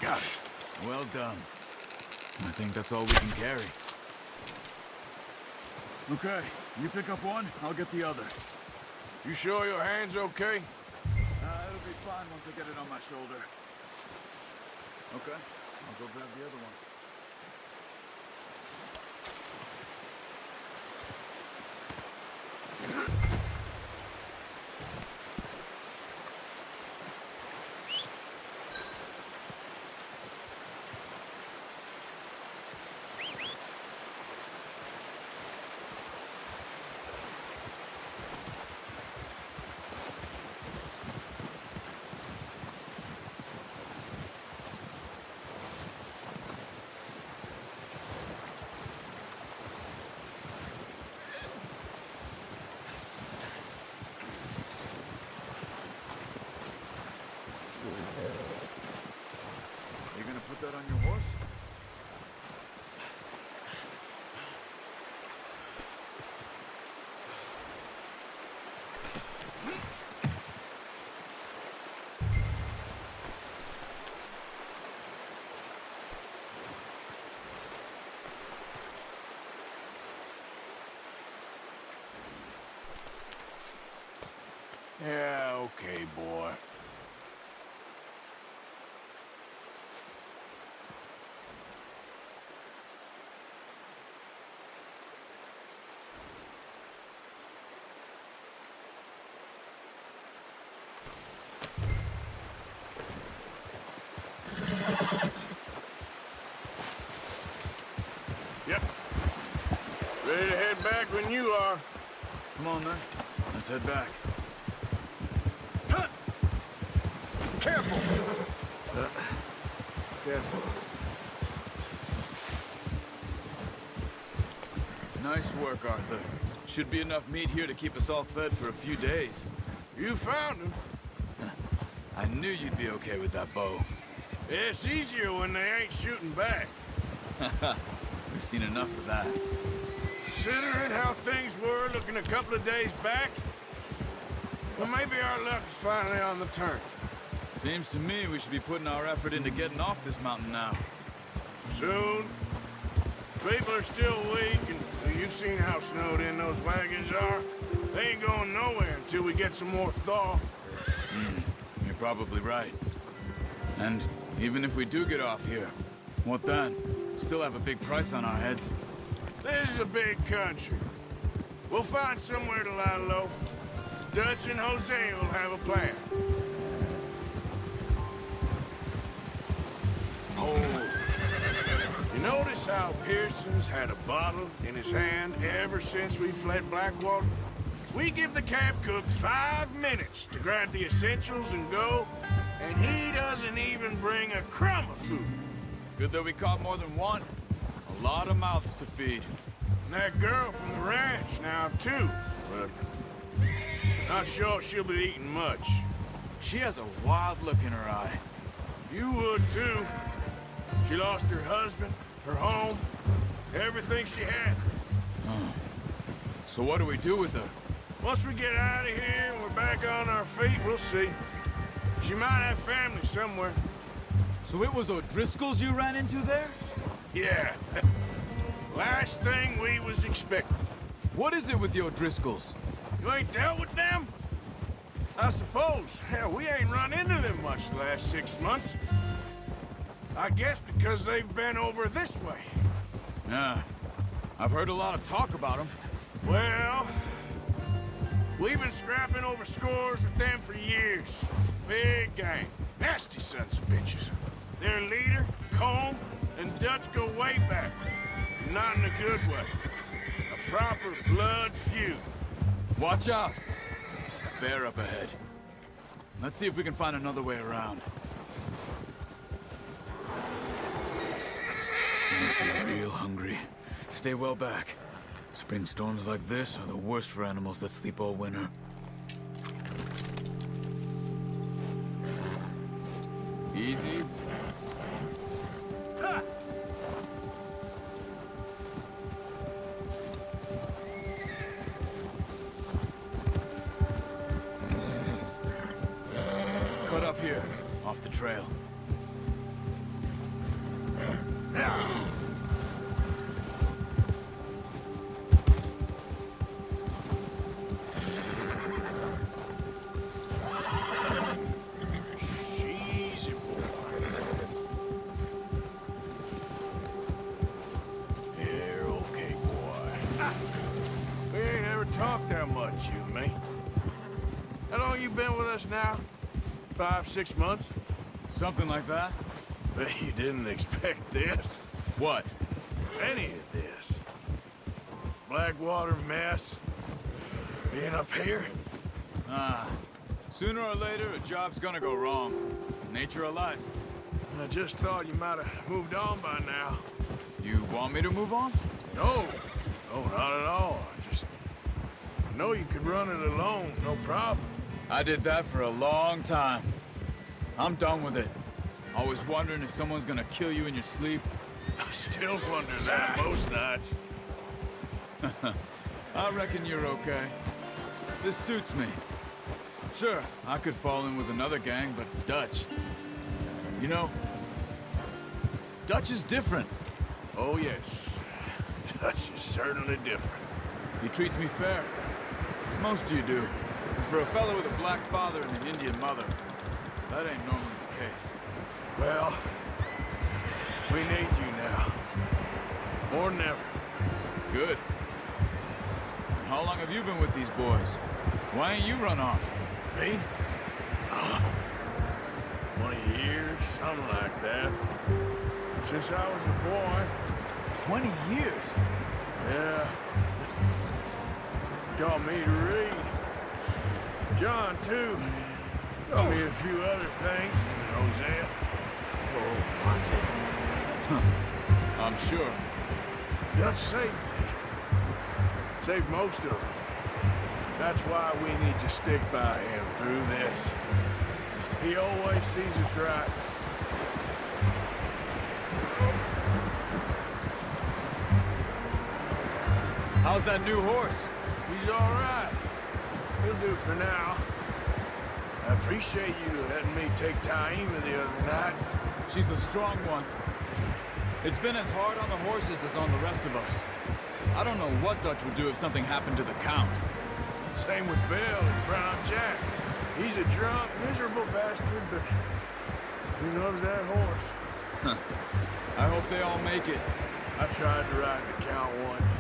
Got it. Well done. I think that's all we can carry. Okay, you pick up one, I'll get the other. You sure your hand's okay? It'll be fine once I get it on my shoulder. Okay, I'll go grab the other one. You gonna put that on your horse? Yeah, okay, boy. Yep. Ready to head back when you are. Come on then, let's head back. Careful! Careful. Nice work, Arthur. Should be enough meat here to keep us all fed for a few days. You found him. I knew you'd be okay with that bow. It's easier when they ain't shooting back. We've seen enough of that. Considering how things were looking a couple of days back, well, maybe our luck is finally on the turn. Seems to me we should be putting our effort into getting off this mountain now. Soon. People are still weak, and you've seen how snowed in those wagons are. They ain't going nowhere until we get some more thaw. You're probably right. And even if we do get off here, what then? Still have a big price on our heads. This is a big country. We'll find somewhere to lie low. Dutch and Jose will have a plan. Oh. You notice how Pearson's had a bottle in his hand ever since we fled Blackwater? We give the camp cook 5 minutes to grab the essentials and go, and he doesn't even bring a crumb of food. Good that we caught more than one. A lot of mouths to feed. And that girl from the ranch now, too, but not sure she'll be eating much. She has a wild look in her eye. You would, too. She lost her husband, her home, everything she had. So what do we do with her? Once we get out of here and we're back on our feet, we'll see. She might have family somewhere. So it was O'Driscoll's you ran into there? Yeah. Last thing we was expecting. What is it with the O'Driscolls? You ain't dealt with them? I suppose. Hell, we ain't run into them much the last 6 months. I guess because they've been over this way. Yeah. I've heard a lot of talk about them. Well, we've been scrapping over scores with them for years. Big gang. Nasty sons of bitches. Their leader, Colm, and Dutch go way back. Not in a good way. A proper blood feud. Watch out! A bear up ahead. Let's see if we can find another way around. You must be real hungry. Stay well back. Spring storms like this are the worst for animals that sleep all winter. Easy. Ha! Cut up here, off the trail. talked that much, you and me. How long you been with us now? 5, 6 months? Something like that? Bet you didn't expect this. What? Any of this. Blackwater mess. Being up here. Sooner or later, a job's gonna go wrong. Nature of life. I just thought you might have moved on by now. You want me to move on? No. No, not at all. I know you could run it alone, no problem. I did that for a long time. I'm done with it. Always wondering if someone's gonna kill you in your sleep. I still wonder that most nights. I reckon you're okay. This suits me. Sure, I could fall in with another gang, but Dutch... You know, Dutch is different. Oh, yes. Dutch is certainly different. He treats me fair. Most of you do. And for a fellow with a black father and an Indian mother, that ain't normally the case. Well, we need you now. More than ever. Good. And how long have you been with these boys? Why ain't you run off? Me? 20 years, something like that. Since I was a boy. 20 years? Yeah. Taught me to read. John, too. Taught me a few other things, even Hosea. Oh, what's it? I'm sure. Dutch saved me. Saved most of us. That's why we need to stick by him through this. He always sees us right. How's that new horse? He's all right. He'll do for now. I appreciate you letting me take Taima the other night. She's a strong one. It's been as hard on the horses as on the rest of us. I don't know what Dutch would do if something happened to the Count. Same with Bill and Brown Jack. He's a drunk, miserable bastard, but he loves that horse. I hope they all make it. I tried to ride the Count once.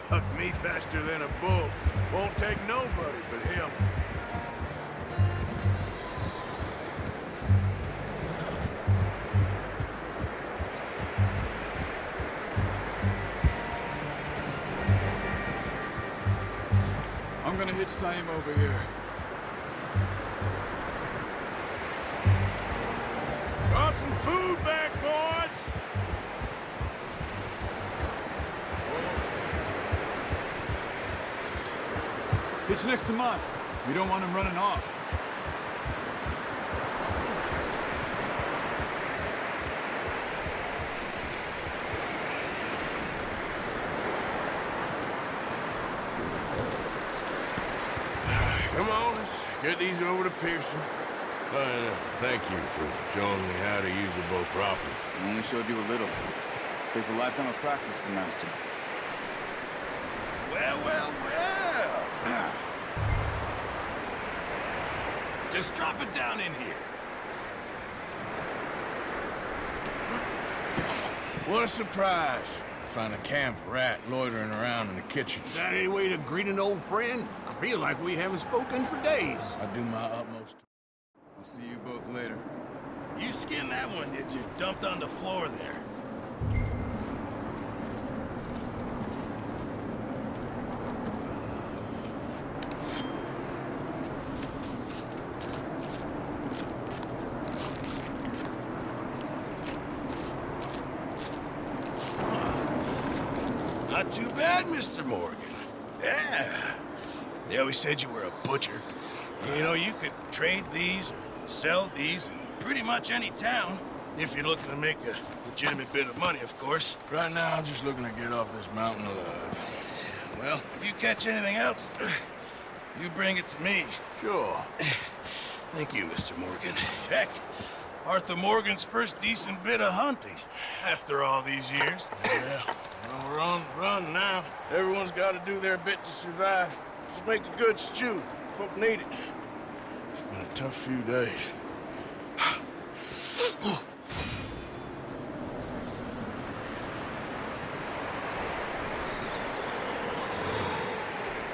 Bucked me faster than a bull. Won't take nobody but him. I'm gonna hitch Taim over here. Brought some food back, boys! Hitch next to mine. We don't want him running off. Come on, let's get these over to Pearson. Thank you for showing me how to use the bow properly. I only showed you a little. Takes a lifetime of practice to master. Well, well, well. Just drop it down in here. What a surprise. Find a camp rat loitering around in the kitchen. Is that any way to greet an old friend? I feel like we haven't spoken for days. I do my utmost. I'll see you both later. You skinned that one, did you? Dumped on the floor there. Not too bad, Mr. Morgan. Yeah. They always said you were a butcher. You know, you could trade these or sell these in pretty much any town. If you're looking to make a legitimate bit of money, of course. Right now, I'm just looking to get off this mountain alive. Well, if you catch anything else, you bring it to me. Sure. Thank you, Mr. Morgan. Heck, Arthur Morgan's first decent bit of hunting after all these years. Yeah. Well, we're on the run now. Everyone's got to do their bit to survive. Just make a good stew. Folk need it. It's been a tough few days.